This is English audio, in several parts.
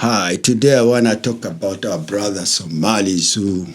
Hi, today I want to talk about our brothers Somalis who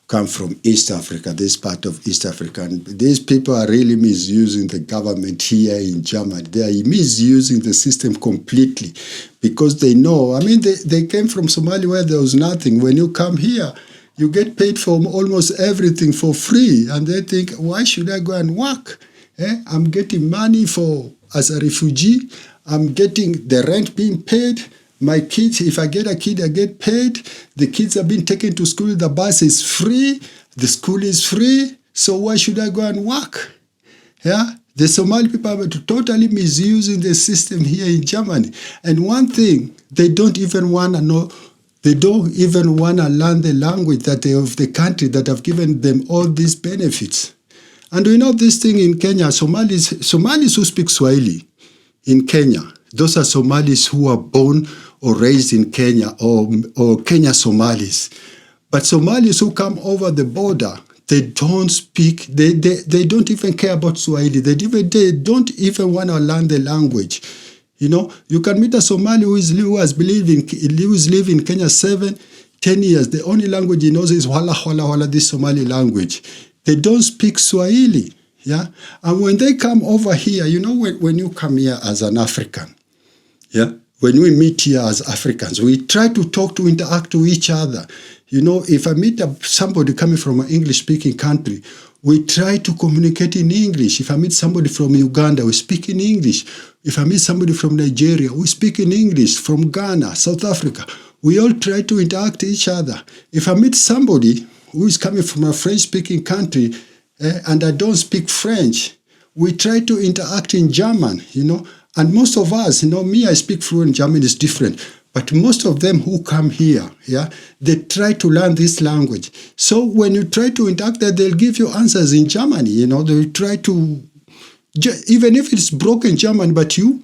come from East Africa, this part of East Africa. And these people are really misusing the government here in Germany. They are misusing the system completely because they know, they came from Somalia where there was nothing. When you come here, you get paid for almost everything for free. And they think, why should I go and work? I'm getting money as a refugee. I'm getting the rent being paid. My kids, if I get a kid, I get paid. The kids are being taken to school. The bus is free. The school is free. So why should I go and work? The Somali people are totally misusing the system here in Germany. And one thing, they don't even want to know. They don't even want to learn the language of the country that have given them all these benefits. And we know this thing in Kenya, Somalis who speak Swahili in Kenya, those are Somalis who are born or raised in Kenya or Kenya Somalis. But Somalis who come over the border, they don't speak, they don't even care about Swahili. They don't even want to learn the language. You can meet a Somali who is living in Kenya 7-10 years. The only language he knows is Wala Wala Wala, this Somali language. They don't speak Swahili. And when they come over here, when you come here as an African, when we meet here as Africans, we try to talk, to interact with each other. If I meet somebody coming from an English-speaking country, we try to communicate in English. If I meet somebody from Uganda, we speak in English. If I meet somebody from Nigeria, we speak in English. From Ghana, South Africa, we all try to interact with each other. If I meet somebody who is coming from a French-speaking country, and I don't speak French, we try to interact in German, And most of us, me, I speak fluent German, is different. But most of them who come here, they try to learn this language. So when you try to interact, they'll give you answers in Germany. They try to, even if it's broken German, but you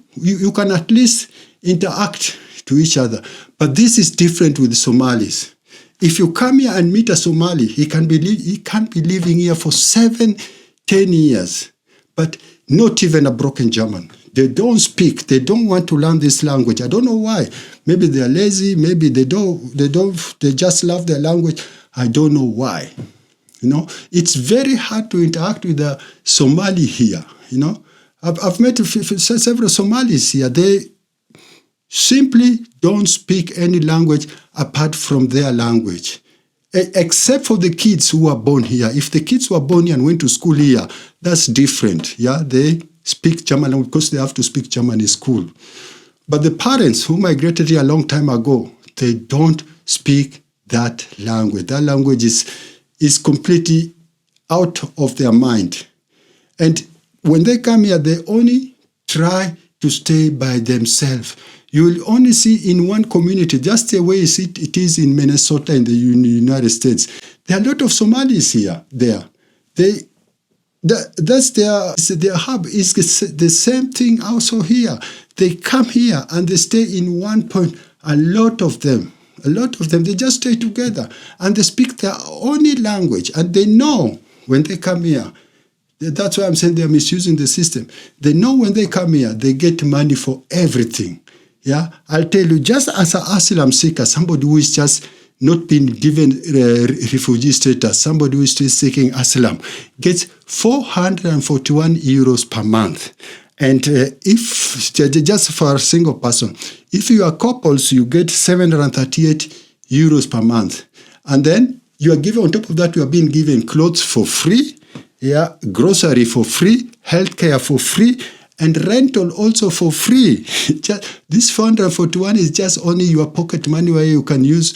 can at least interact to each other. But this is different with the Somalis. If you come here and meet a Somali, he can't be living here for 7-10 years, but not even a broken German. They don't speak. They don't want to learn this language. I don't know why. Maybe they're lazy. Maybe they just love their language. I don't know why. It's very hard to interact with a Somali here. I've met several Somalis here. They simply don't speak any language apart from their language, except for the kids who are born here. If the kids were born here and went to school here, that's different. They speak German because they have to speak German in school. But the parents who migrated here a long time ago, they don't speak that language. That language is completely out of their mind. And when they come here, they only try to stay by themselves. You will only see in one community, just the way it is in Minnesota in the United States. There are a lot of Somalis there. That's their hub. Is the same thing also here. They come here and they stay in one point. A lot of them, they just stay together and they speak their only language. And they know when they come here. That's why I'm saying they're misusing the system. They know when they come here, they get money for everything. I'll tell you, just as an asylum seeker, somebody who is just not been given refugee status, somebody who is still seeking asylum, gets 441 euros per month. And if just for a single person, if you are couples, you get 738 euros per month. And then you are given, on top of that, you are being given clothes for free, grocery for free, healthcare for free, and rental also for free. This 441 is just only your pocket money where you can use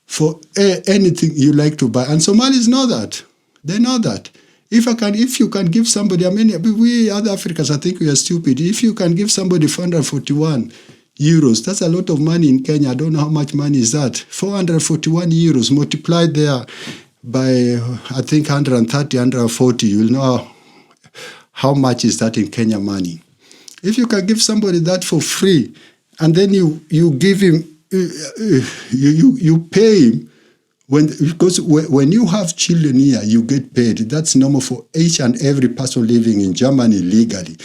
for anything you like to buy. And Somalis know that. They know that. If you can give somebody, we other Africans, I think we are stupid. If you can give somebody 441 euros, that's a lot of money in Kenya. I don't know how much money is that. 441 euros multiplied there by, I think, 130, 140, you'll know how much is that in Kenya money. If you can give somebody that for free, and then you give him, you pay him, because when you have children here, you get paid. That's normal for each and every person living in Germany legally.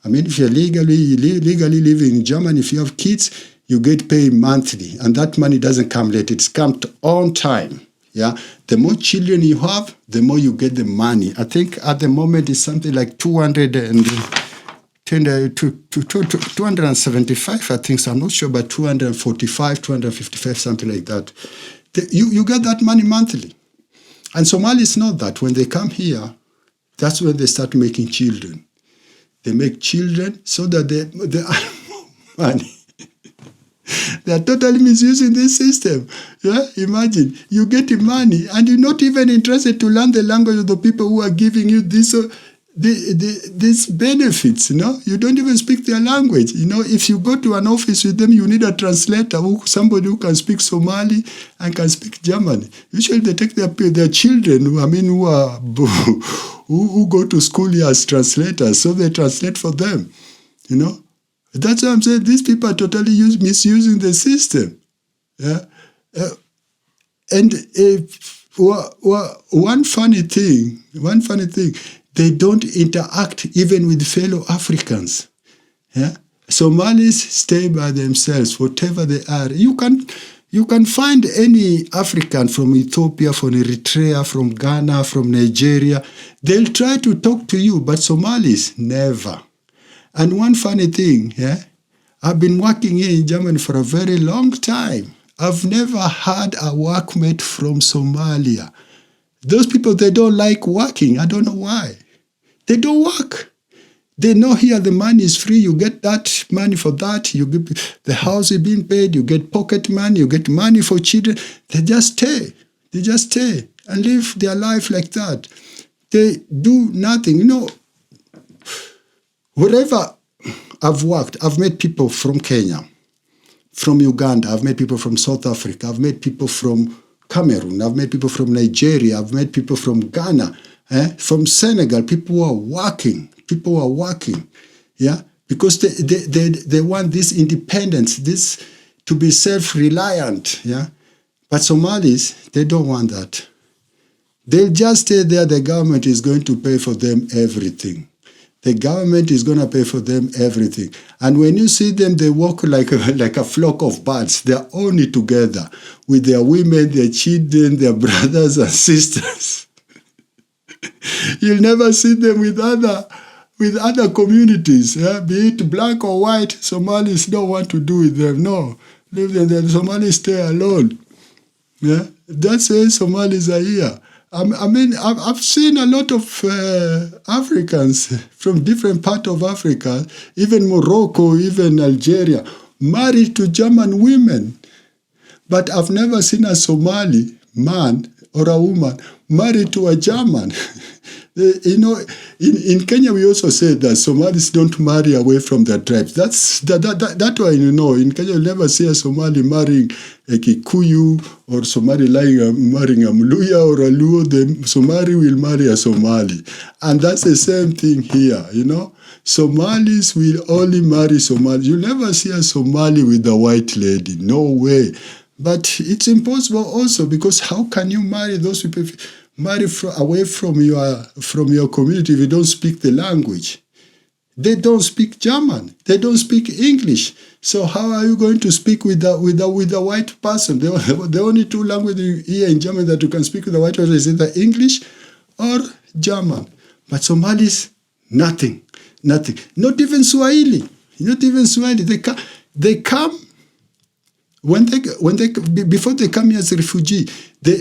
If you're legally living in Germany, if you have kids, You get paid monthly, and that money doesn't come late. It's come on time. Yeah, the more children you have, the more you get the money. I think at the moment it's something like 275, I think. So I'm not sure, but 245, 255, something like that. You get that money monthly. And Somalis know that when they come here, that's when they start making children. They make children so that they earn more money. They are totally misusing this system. Yeah, imagine you get money and you're not even interested to learn the language of the people who are giving you this. These benefits, you don't even speak their language. If you go to an office with them, you need a translator, somebody who can speak Somali and can speak German. Usually they take their children, who go to school here as translators, so they translate for them. That's why I'm saying these people are totally misusing the system. Yeah, one funny thing. They don't interact even with fellow Africans. Yeah? Somalis stay by themselves, whatever they are. You can find any African from Ethiopia, from Eritrea, from Ghana, from Nigeria. They'll try to talk to you, but Somalis, never. And one funny thing, I've been working here in Germany for a very long time. I've never had a workmate from Somalia. Those people, they don't like working. I don't know why. They don't work. They know here the money is free. You get that money for that. You get the house is being paid. You get pocket money. You get money for children. They just stay. They just stay and live their life like that. They do nothing. Wherever I've worked, I've met people from Kenya, from Uganda. I've met people from South Africa. I've met people from Cameroon. I've met people from Nigeria. I've met people from Ghana, from Senegal. People are working. Yeah, because they want this independence, this to be self-reliant. Yeah, but Somalis, they don't want that. They'll just stay there. The government is going to pay for them everything. The government is going to pay for them everything. And when you see them, they walk like a flock of birds. They're only together with their women, their children, their brothers and sisters. You'll never see them with other communities, be it black or white. Somalis don't want to do with them. No, leave them there. Somalis stay alone. Yeah, that's why Somalis are here. I've seen a lot of Africans from different parts of Africa, even Morocco, even Algeria, married to German women. But I've never seen a Somali man or a woman married to a German. In Kenya, we also say that Somalis don't marry away from their tribes. That why, in Kenya, you'll never see a Somali marrying a Kikuyu or Somali marrying a Mluya or a Luo. The Somali will marry a Somali. And that's the same thing here, Somalis will only marry Somalis. You'll never see a Somali with a white lady. No way. But it's impossible also, because how can you marry those people? Marry away from your community if you don't speak the language. They don't speak German. They don't speak English. So how are you going to speak with a white person? The only two languages here in Germany that you can speak with a white person is either English or German. But Somalis, nothing. Not even Swahili. They come. Before they come here as a refugee, they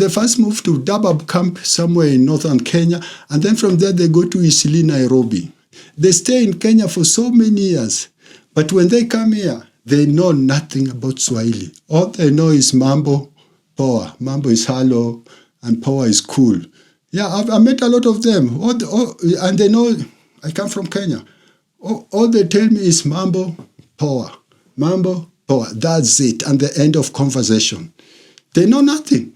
first move to Dabab camp somewhere in northern Kenya, and then from there they go to Eastleigh NAIROBI. They stay in Kenya for so many years, but when they come here, they know nothing about Swahili. All they know is Mambo, Poa. Mambo is hello, and Poa is cool. Yeah, I met a lot of them, and they know I come from Kenya. All they tell me is Mambo, Poa. Mambo, Poa. That's it, and the end of conversation. They know nothing.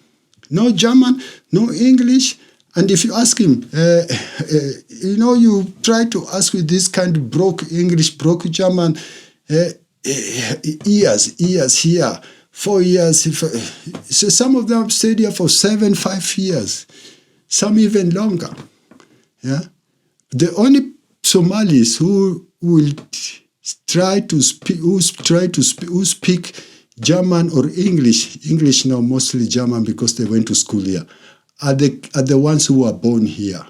No German, no English. And if you ask him, you try to ask with this kind of broke English, broke German, years here, 4 years. So some of them stayed here for 5 years, some even longer. Yeah, the only Somalis who will who speak German or English now, mostly German because they went to school here, are the ones who are born here.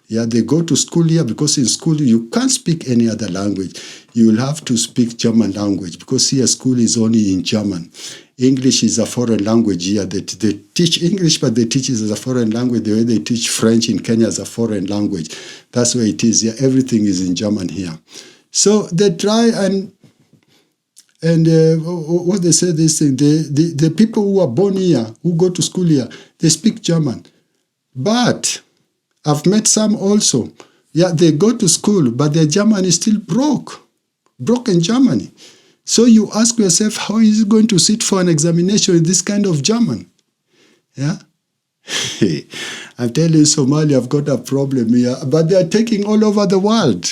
Yeah, they go to school here because in school you can't speak any other language. You will have to speak German language because here school is only in German. English is a foreign language here. They teach English, but they teach it as a foreign language the way they teach French in Kenya as a foreign language. That's where it is here. Everything is in German here. So they try and what they say, this thing, the people who are born here, who go to school here, they speak German. But I've met some also. Yeah, they go to school, but their German is still broke in Germany. So you ask yourself, how is it going to sit for an examination in this kind of German? Yeah. I'm telling you, Somalia have got a problem here, but they are taking all over the world.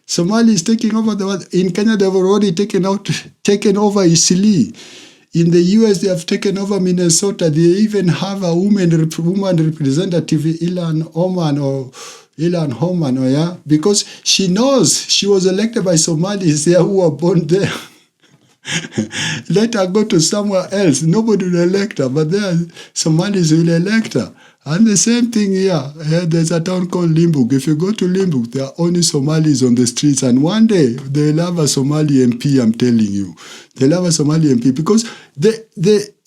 Somalia is taking over the world. In Kenya, they've already taken over Eastleigh. In the US, they have taken over Minnesota. They even have a woman representative, Ilan Homan, yeah, because she knows she was elected by Somalis there who were born there. Let her go to somewhere else. Nobody will elect her, but there Somalis will elect her. And the same thing here. There's a town called Limbuk. If you go to Limbuk, there are only Somalis on the streets. And one day, they'll have a Somali MP, I'm telling you. They'll have a Somali MP because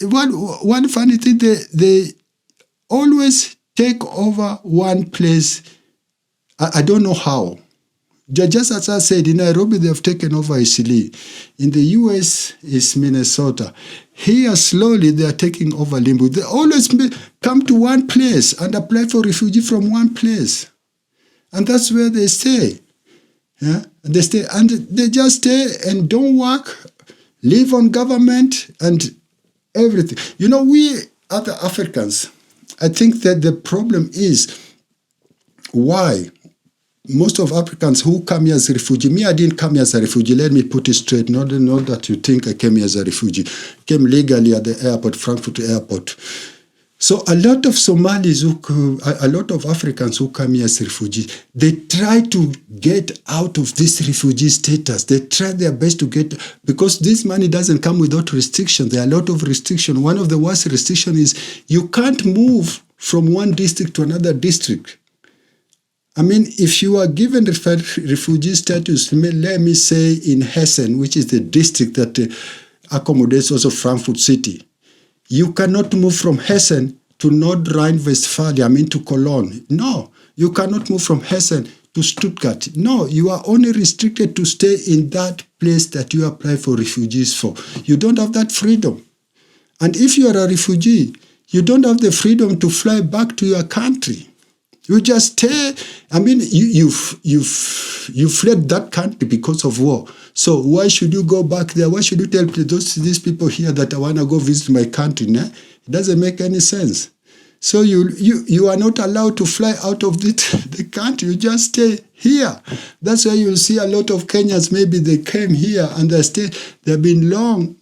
one funny thing, they always take over one place. I don't know how. Just as I said, in Nairobi, they have taken over Eastleigh. In the US, it's Minnesota. Here, slowly, they are taking over Limbo. They always come to one place and apply for refugee from one place. And that's where they stay. Yeah? And they stay, and they just stay and don't work, live on government and everything. You know, we other Africans, I think that the problem is why most of Africans who come here as a refugee, me, I didn't come here as a refugee. Let me put it straight. Not that you think I came here as a refugee. I came legally at the airport, Frankfurt Airport. So a lot of Somalis, a lot of Africans who come here as refugees, they try to get out of this refugee status. They try their best to get, because this money doesn't come without restriction. There are a lot of restrictions. One of the worst restrictions is you can't move from one district to another district. I mean, if you are given refugee status, let me say in Hessen, which is the district that accommodates also Frankfurt City, you cannot move from Hessen to North Rhine-Westphalia, I mean to Cologne. No, you cannot move from Hessen to Stuttgart. No, you are only restricted to stay in that place that you apply for refugees for. You don't have that freedom. And if you are a refugee, you don't have the freedom to fly back to your country. You just stay. I mean, you fled that country because of war. So why should you go back there? Why should you tell these people here that I want to go visit my country? Nah? It doesn't make any sense. So you are not allowed to fly out of the country. You just stay here. That's why you'll see a lot of Kenyans. Maybe they came here and they stay. They've been long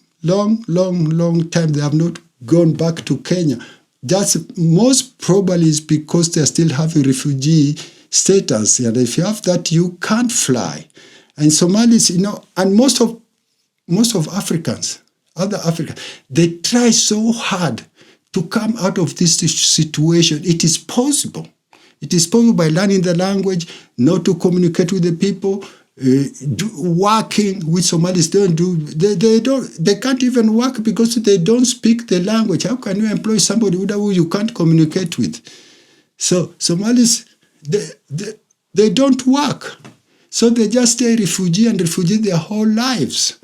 time. They have not gone back to Kenya. That's most probably is because they're still having refugee status. And if you have that, you can't fly. And Somalis, you know, and most of Africans, other Africans, they try so hard to come out of this situation. It is possible. It is possible by learning the language, not to communicate with the people, working with Somalis. They can't even work because they don't speak the language. How can you employ somebody who you can't communicate with? So Somalis, they don't work. So they just stay refugee their whole lives.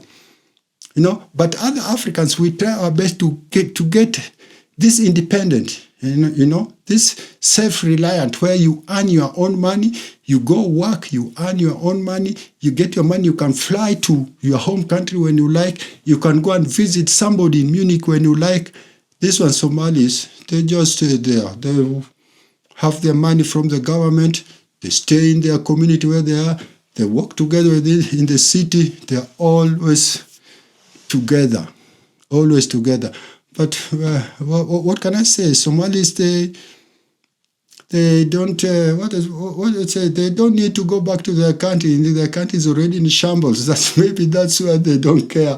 You know, but other Africans, we try our best to get this independent, you know, this self-reliant, where you earn your own money, you go work, you earn your own money, you get your money, you can fly to your home country when you like, you can go and visit somebody in Munich when you like. This one, Somalis, they just stay there. They have their money from the government, they stay in their community where they are, they work together in the city, they're always together. But what can I say? Somalis, They don't, they don't need to go back to their country. Their country is already in shambles. Maybe that's why they don't care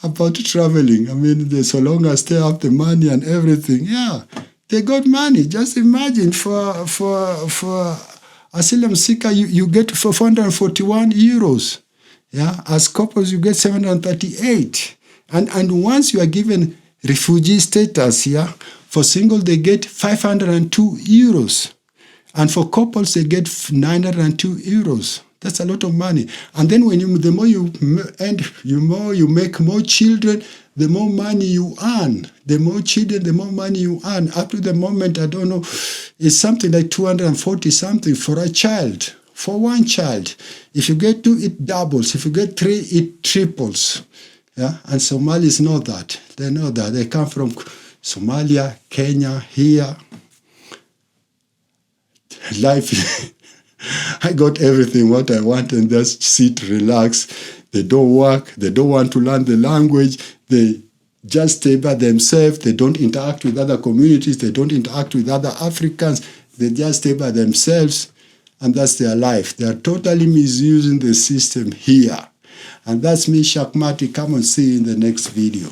about traveling. I mean, so long as they have the money and everything, yeah, they got money. Just imagine for asylum seeker, you get 441 euros. Yeah, as couples, you get 738. And once you are given refugee status, yeah, for single, they get 502 euros. And for couples, they get 902 euros. That's a lot of money. And then the more you make more children, the more money you earn. The more children, the more money you earn. Up to the moment, I don't know, it's something like 240 something for a child. For one child. If you get two, it doubles. If you get three, it triples. Yeah, and Somalis know that. They know that. They come from Somalia, Kenya, here. Life, I got everything what I want, and just sit, relax. They don't work. They don't want to learn the language. They just stay by themselves. They don't interact with other communities. They don't interact with other Africans. They just stay by themselves, and that's their life. They are totally misusing the system here. And that's me, Shakmati. Come and see you in the next video.